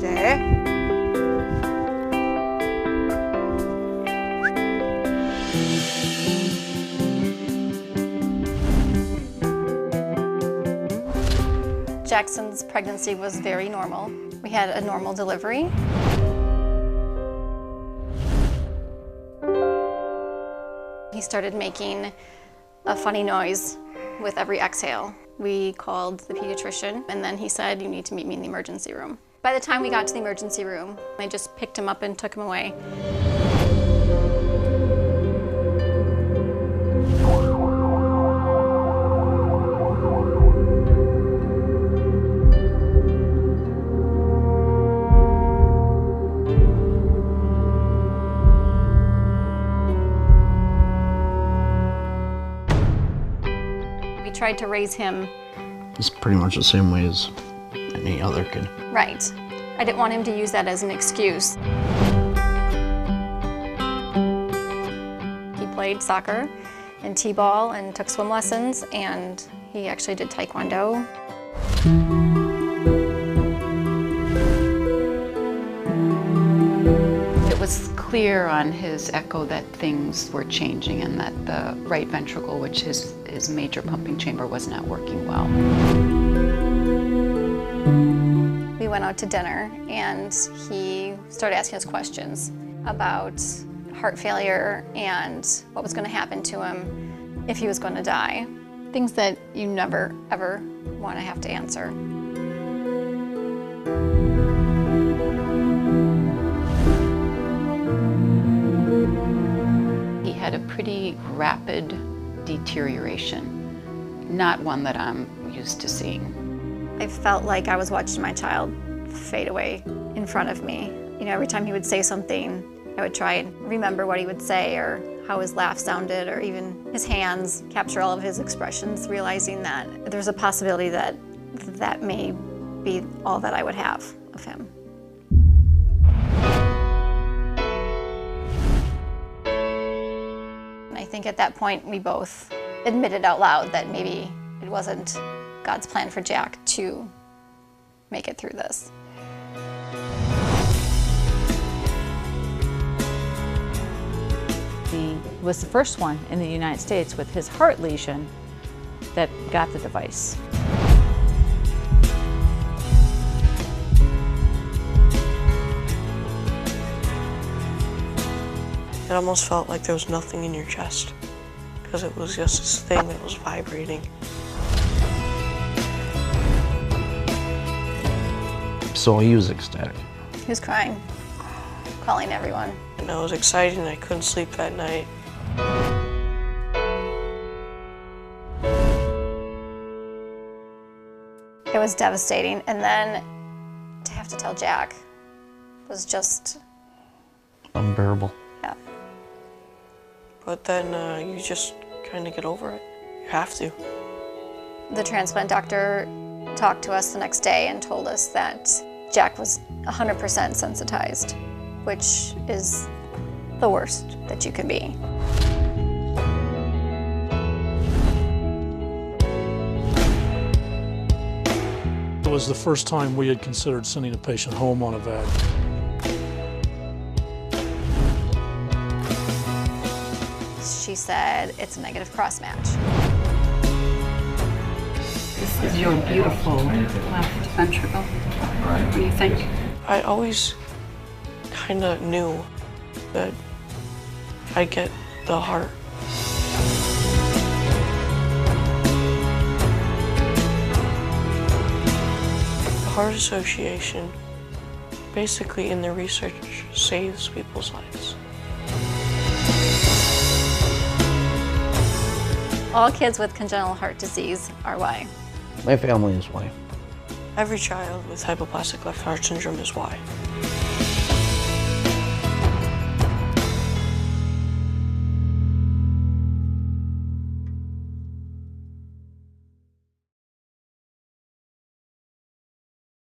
네. Jackson's pregnancy was very normal. We had a normal delivery. He started making a funny noise with every exhale. We called the pediatrician, and then he said, "You need to meet me in the emergency room." By the time we got to the emergency room, they just picked him up and took him away. We tried to raise him. It's pretty much the same way as any other kid. Right. I didn't want him to use that as an excuse. He played soccer and t-ball and took swim lessons, and he actually did taekwondo. It was clear on his echo that things were changing and that the right ventricle, which is his major pumping chamber, was not working well. We went out to dinner, and he started asking us questions about heart failure and what was going to happen to him if he was going to die. Things that you never, ever want to have to answer. He had a pretty rapid deterioration, not one that I'm used to seeing. I felt like I was watching my child fade away in front of me. You know, every time he would say something, I would try and remember what he would say or how his laugh sounded or even his hands, capture all of his expressions, realizing that there's a possibility that that may be all that I would have of him. And I think at that point we both admitted out loud that maybe it wasn't God's plan for Jack to make it through this. He was the first one in the United States with his heart lesion that got the device. It almost felt like there was nothing in your chest because it was just this thing that was vibrating. So he was ecstatic. He was crying, calling everyone. And I was excited and I couldn't sleep that night. It was devastating, and then to have to tell Jack was just Unbearable. yeah. But then you just kind of get over it. You have to. The transplant doctor talked to us the next day and told us that Jack was 100% sensitized, which is the worst that you can be. It was the first time we had considered sending a patient home on a VAD. She said it's a negative cross-match. This is your beautiful left ventricle. What do you think? I always kind of knew that I'd get the heart. The Heart Association, basically in their research, saves people's lives. All kids with congenital heart disease are why. My family is why. Every child with hypoplastic left heart syndrome is why.